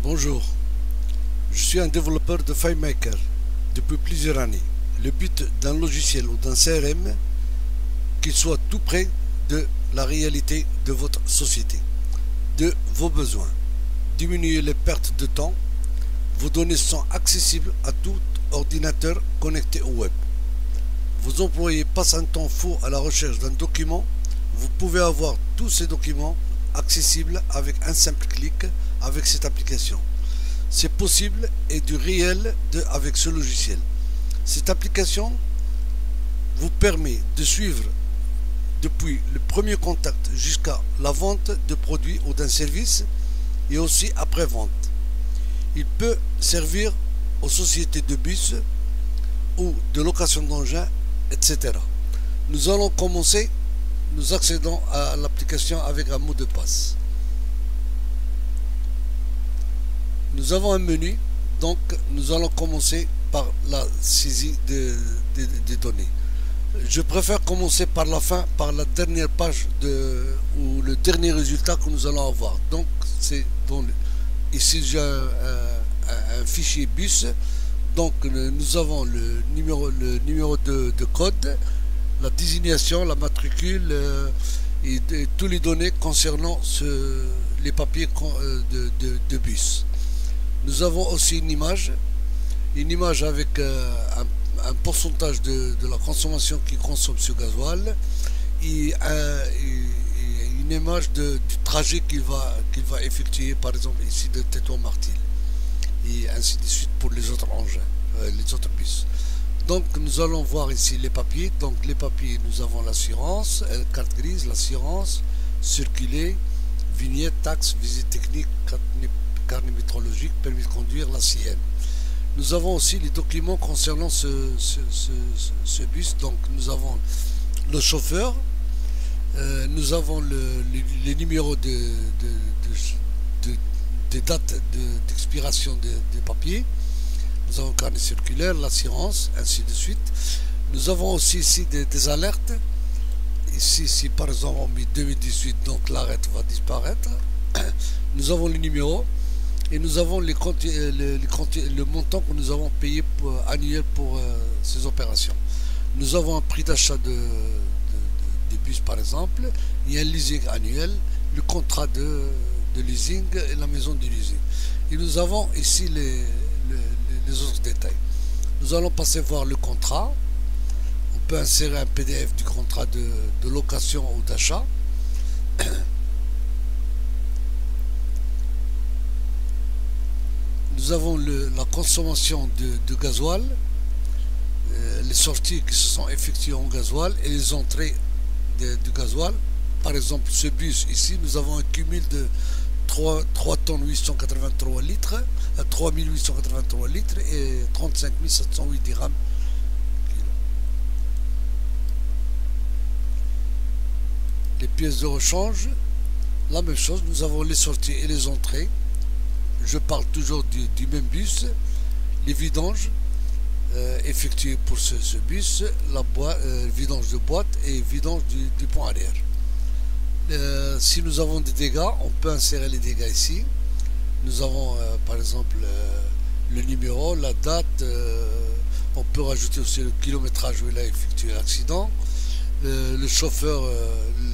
Bonjour, je suis un développeur de FileMaker depuis plusieurs années. Le but d'un logiciel ou d'un CRM, qu'il soit tout près de la réalité de votre société, de vos besoins, diminuer les pertes de temps. Vos données sont accessibles à tout ordinateur connecté au web. Vos employés passent un temps fou à la recherche d'un document. Vous pouvez avoir tous ces documents accessibles avec un simple clic avec cette application. C'est possible et du réel avec ce logiciel. Cette application vous permet de suivre depuis le premier contact jusqu'à la vente de produits ou d'un service et aussi après-vente. Il peut servir aux sociétés de bus ou de location d'engins, etc. Nous allons commencer. Nous accédons à l'application avec un mot de passe. Nous avons un menu, donc nous allons commencer par la saisie des données. Je préfère commencer par la fin, par la dernière page ou le dernier résultat que nous allons avoir. Donc c'est ici j'ai un fichier bus. Donc nous avons le numéro de code, la désignation, la matricule et toutes les données concernant les papiers de bus. Nous avons aussi une image avec un pourcentage de la consommation qui consomme ce gasoil et une image du trajet qu'il va effectuer, par exemple ici de Tétouan-Martil, et ainsi de suite pour les autres engins, les autres bus. Donc nous allons voir ici les papiers. Donc les papiers, nous avons l'assurance, carte grise, l'assurance, circuler, vignette, taxe, visite technique, carnet métrologique, permis de conduire, la sienne. Nous avons aussi les documents concernant ce bus. Donc nous avons le chauffeur, nous avons les numéros de dates d'expiration des papiers. Nous avons le carnet circulaire, l'assurance, ainsi de suite. Nous avons aussi ici des alertes. Ici, si par exemple on met 2018, donc l'arrêt va disparaître. Nous avons les numéros et nous avons le montant que nous avons payé annuel pour ces opérations. Nous avons un prix d'achat des bus par exemple, il y a un leasing annuel, le contrat de leasing et la maison de leasing. Et nous avons ici les autres détails. Nous allons passer voir le contrat. On peut insérer un PDF du contrat de location ou d'achat. Nous avons la consommation de gasoil, les sorties qui se sont effectuées en gasoil et les entrées du gasoil. Par exemple, ce bus ici, nous avons un cumul de 3 tonnes 883 litres, 3883 litres et 35 708 dirhams. Les pièces de rechange, la même chose, nous avons les sorties et les entrées. Je parle toujours du même bus. Les vidanges effectués pour ce bus, vidange de boîte et vidange du pont arrière. Si nous avons des dégâts, on peut insérer les dégâts ici. Nous avons par exemple le numéro, la date, on peut rajouter aussi le kilométrage où il a effectué l'accident, le chauffeur,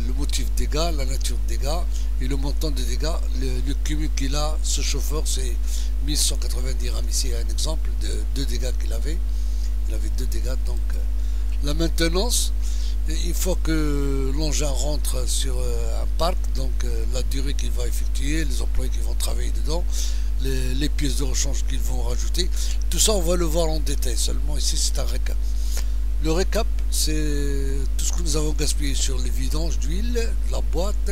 le motif de dégâts, la nature de dégâts et le montant de dégâts. Le cumul qu'il a, ce chauffeur, c'est 1180 dirhams. Ici, il y a un exemple de 2 dégâts qu'il avait. Il avait 2 dégâts. Donc la maintenance, une fois que l'engin rentre sur un parc, donc la durée qu'il va effectuer, les employés qui vont travailler dedans, les pièces de rechange qu'ils vont rajouter, tout ça on va le voir en détail. Seulement ici c'est un récap. Le récap, c'est tout ce que nous avons gaspillé sur les vidanges d'huile, la boîte,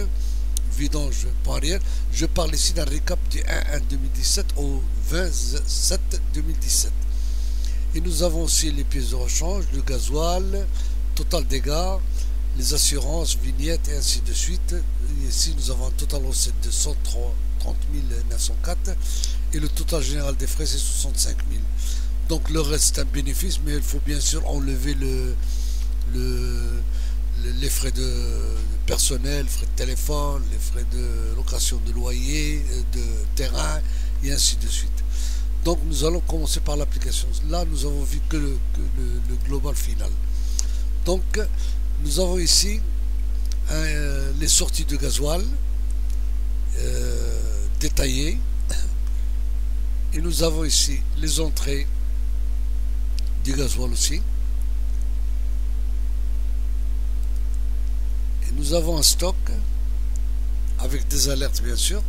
vidange pont arrière. Je parle ici d'un récap du 1/1/2017 au 20/7/2017. Et nous avons aussi les pièces de rechange, le gasoil, total dégâts, les assurances, vignettes et ainsi de suite. Et ici nous avons un total recette de 130 904 et le total général des frais c'est 65 000. Donc le reste c'est un bénéfice, mais il faut bien sûr enlever les frais de personnel, frais de téléphone, les frais de location de loyer, de terrain et ainsi de suite. Donc nous allons commencer par l'application. Là nous avons vu que le global final. Donc nous avons ici les sorties de gasoil détaillées, et nous avons ici les entrées du gasoil aussi, et nous avons un stock avec des alertes bien sûr.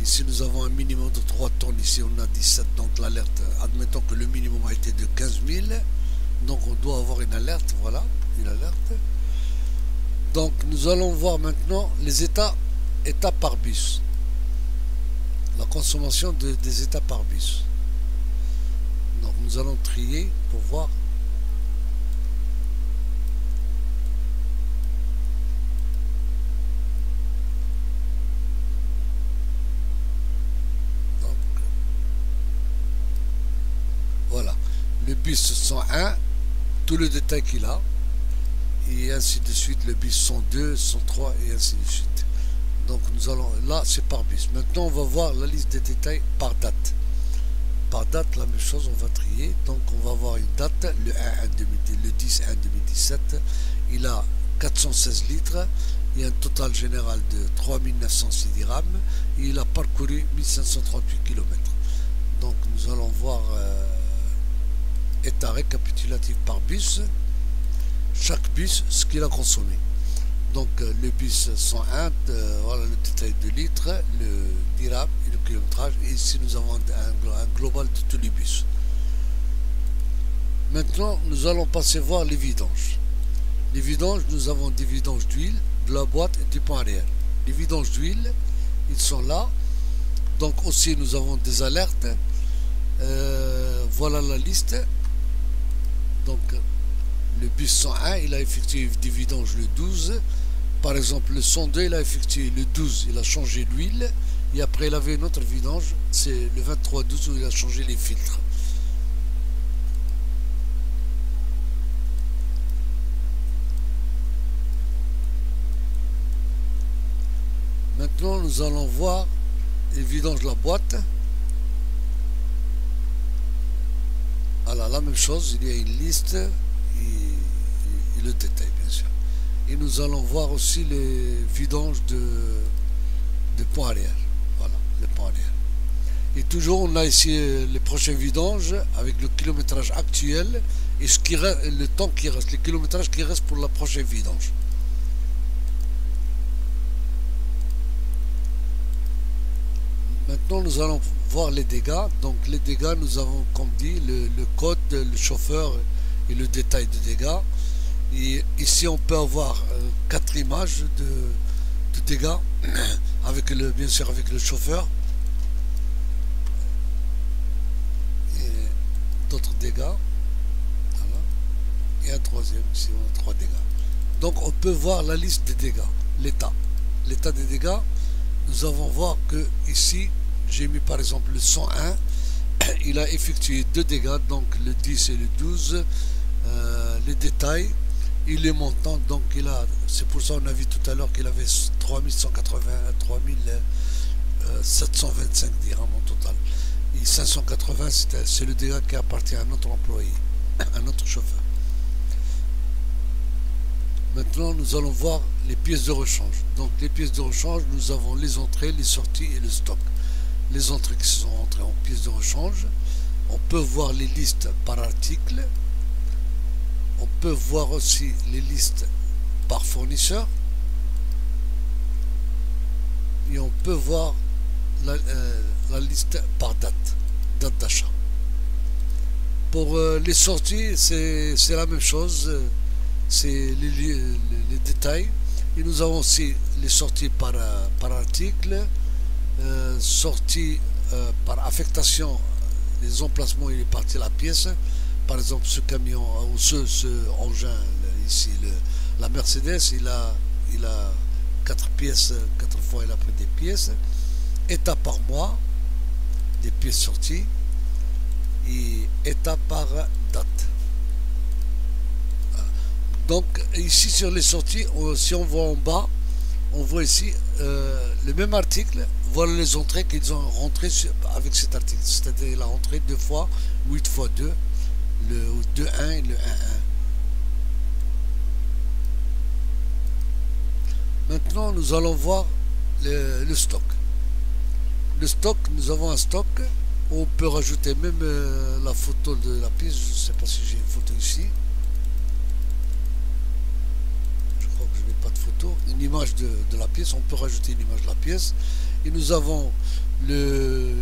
Ici nous avons un minimum de 3 tonnes, ici on a 17, donc l'alerte, admettons que le minimum a été de 15 000, donc on doit avoir une alerte, voilà, une alerte. Donc nous allons voir maintenant les états par bus, la consommation des états par bus. Donc nous allons trier pour voir. Voilà, le bus 101, tout le détail qu'il a, et ainsi de suite, le bus 102, 103, et ainsi de suite. Donc nous allons, là c'est par bus. Maintenant on va voir la liste des détails par date. Par date, la même chose, on va trier. Donc on va voir une date, le 10-1 2017, il a 416 litres, il y a un total général de 3906 dirhams, et il a parcouru 1538 km. Donc nous allons voir état récapitulatif par bus, chaque bus ce qu'il a consommé. Donc le bus 101, voilà le détail de litres, le dirham et le kilométrage, et ici nous avons un global de tous les bus. Maintenant nous allons passer voir les vidanges. Les vidanges, nous avons des vidanges d'huile, de la boîte et du pont arrière. Les vidanges d'huile, ils sont là. Donc aussi nous avons des alertes. Voilà la liste. Donc le bus 101, il a effectué des vidanges le 12. Par exemple le 102, il a effectué le 12, il a changé l'huile. Et après il avait une autre vidange, c'est le 23-12 où il a changé les filtres. Maintenant nous allons voir les vidanges de la boîte. Voilà, la même chose, il y a une liste et le détail bien sûr. Et nous allons voir aussi les vidanges de pont arrière. Voilà, les ponts arrière. Et toujours on a ici les prochains vidanges avec le kilométrage actuel et ce qui reste, le temps qui reste, les kilométrages qui restent pour la prochaine vidange. Maintenant nous allons voir les dégâts. Donc les dégâts, nous avons comme dit le code, le chauffeur et le détail de dégâts. Et ici on peut avoir 4 images de dégâts avec bien sûr avec le chauffeur et d'autres dégâts. Voilà. Et un troisième, ici on a 3 dégâts. Donc on peut voir la liste des dégâts, l'état des dégâts. Nous allons voir que ici j'ai mis par exemple le 101, il a effectué 2 dégâts, donc le 10 et le 12, les détails et les montants. Donc il a, c'est pour ça on a vu tout à l'heure qu'il avait 3180, 3725 dirhams en total, et 580 c'est le dégât qui appartient à notre employé, à notre chauffeur. Maintenant nous allons voir les pièces de rechange. Donc les pièces de rechange, nous avons les entrées, les sorties et le stock. Les entrées qui sont entrées en pièces de rechange, on peut voir les listes par article, on peut voir aussi les listes par fournisseur, et on peut voir la liste par date d'achat. Pour les sorties, c'est la même chose, c'est les détails. Et nous avons aussi les sorties par article, sorties par affectation, les emplacements, il est parti la pièce. Par exemple, ce camion ou ce engin ici, la Mercedes, il a 4 pièces, 4 fois il a pris des pièces. État par mois, des pièces sorties, et état par date. Donc ici sur les sorties, si on voit en bas, on voit ici le même article, voilà les entrées qu'ils ont rentrées avec cet article. C'est-à-dire la rentrée 2 fois 8 fois 2, le 2-1 et le 1-1. Maintenant, nous allons voir le stock. Le stock, nous avons un stock où on peut rajouter même la photo de la pièce. Je ne sais pas si j'ai une photo ici. Je crois que je n'ai pas de photo. Une image de la pièce, on peut rajouter une image de la pièce. Et nous avons le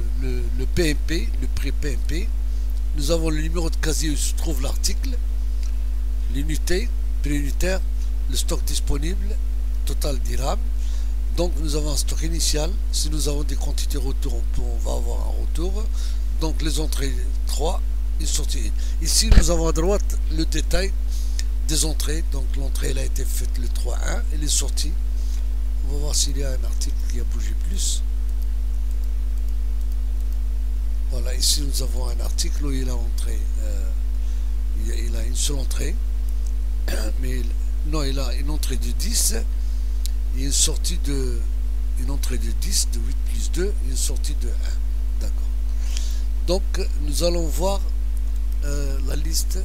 PMP, le prix PMP. Nous avons le numéro de casier où se trouve l'article, l'unité, prix unitaire, le stock disponible, total dirham. Donc nous avons un stock initial. Si nous avons des quantités retour, on va avoir un retour. Donc les entrées 3, une sortie 1. Ici nous avons à droite le détail des entrées. Donc l'entrée elle a été faite le 3-1 et les sorties. On va voir s'il y a un article qui a bougé plus. Voilà, ici nous avons un article où il a entré, il a une seule entrée, mais non, il a une entrée de 10 et une sortie de, une entrée de 10, de 8 plus 2 et une sortie de 1. D'accord. Donc nous allons voir la liste.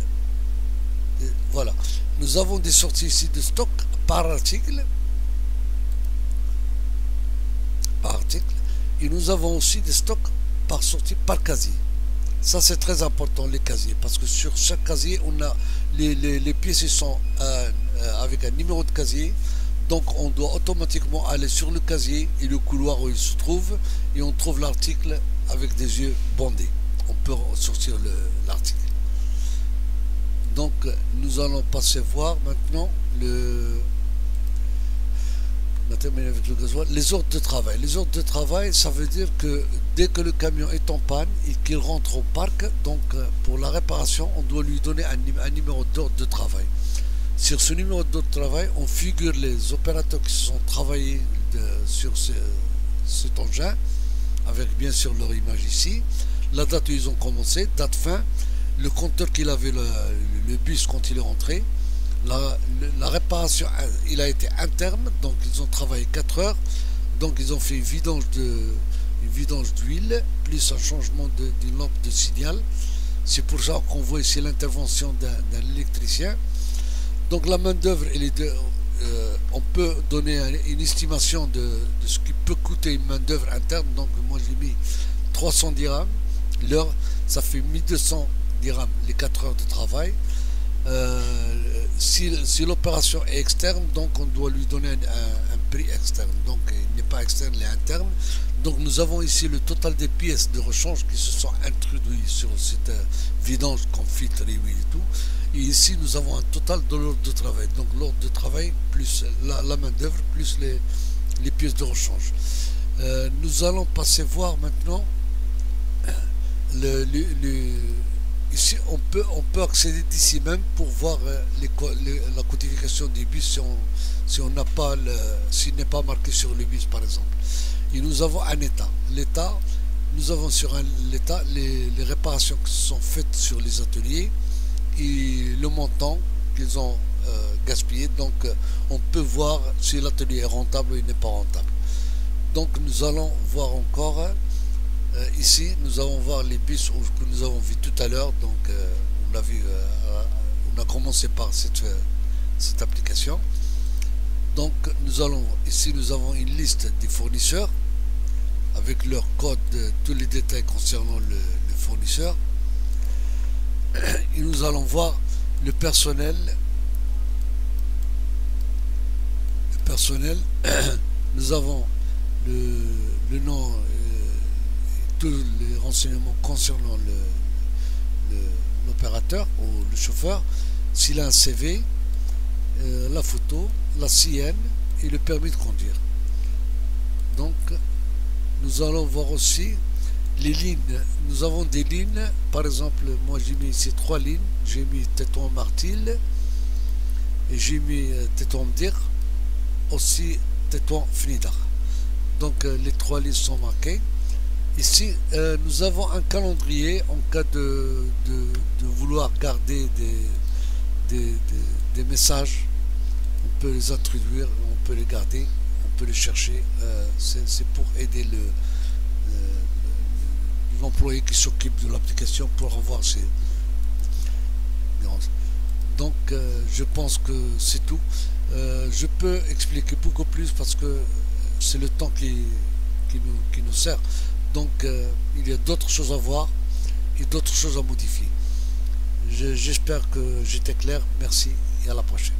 Voilà, nous avons des sorties ici de stock par article. Et nous avons aussi des stocks par sortie par casier. Ça c'est très important, les casiers, parce que sur chaque casier on a les pièces sont avec un numéro de casier, donc on doit automatiquement aller sur le casier et le couloir où il se trouve et on trouve l'article avec des yeux bandés. On peut sortir l'article. Donc nous allons passer voir maintenant on a terminé avec le gasoil. Les ordres de travail. Les ordres de travail, ça veut dire que dès que le camion est en panne et qu'il rentre au parc, donc pour la réparation, on doit lui donner un numéro d'ordre de travail. Sur ce numéro d'ordre de travail, on figure les opérateurs qui se sont travaillés sur cet engin, avec bien sûr leur image ici, la date où ils ont commencé, date fin, le compteur qu'il avait le bus quand il est rentré. La réparation, il a été interne, donc ils ont travaillé 4 heures, donc ils ont fait une vidange d'huile, plus un changement d'une lampe de signal. C'est pour ça qu'on voit ici l'intervention d'un électricien. Donc la main d'œuvre, on peut donner une estimation de ce qui peut coûter une main d'œuvre interne. Donc moi j'ai mis 300 dirhams, l'heure, ça fait 1200 dirhams les 4 heures de travail. Si l'opération est externe, donc on doit lui donner un prix externe. Donc il n'est pas externe, il est interne. Donc nous avons ici le total des pièces de rechange qui se sont introduites sur cette vidange qu'on filtre et huile et tout. Et ici nous avons un total de l'ordre de travail. Donc l'ordre de travail plus la main d'œuvre plus les pièces de rechange. Nous allons passer voir maintenant ici, on peut accéder d'ici même pour voir la codification des bus s'il n'est pas marqué sur le bus par exemple. Et nous avons un état. L'état, nous avons sur l'état les réparations qui sont faites sur les ateliers et le montant qu'ils ont gaspillé. Donc on peut voir si l'atelier est rentable ou il n'est pas rentable. Donc nous allons voir encore. Ici, nous allons voir les bus que nous avons vus tout à l'heure. Donc, on a commencé par cette application. Donc, ici, nous avons une liste des fournisseurs avec leur code, tous les détails concernant le fournisseur. Et nous allons voir le personnel. Nous avons le nom. Tous les renseignements concernant l'opérateur ou le chauffeur, s'il a un CV, la photo, la CN et le permis de conduire. Donc nous allons voir aussi les lignes. Nous avons des lignes, par exemple moi j'ai mis ici 3 lignes, j'ai mis Tétouan Martil et j'ai mis Tétouan Mdir, aussi Tétouan Fnidar. Donc les 3 lignes sont marquées. Ici, nous avons un calendrier en cas de vouloir garder des messages. On peut les introduire, on peut les garder, on peut le chercher. C'est pour aider l'employé qui s'occupe de l'application pour avoir ses nuances. Donc je pense que c'est tout. Je peux expliquer beaucoup plus parce que c'est le temps qui nous sert. Donc il y a d'autres choses à voir et d'autres choses à modifier. J'espère que j'étais clair. Merci et à la prochaine.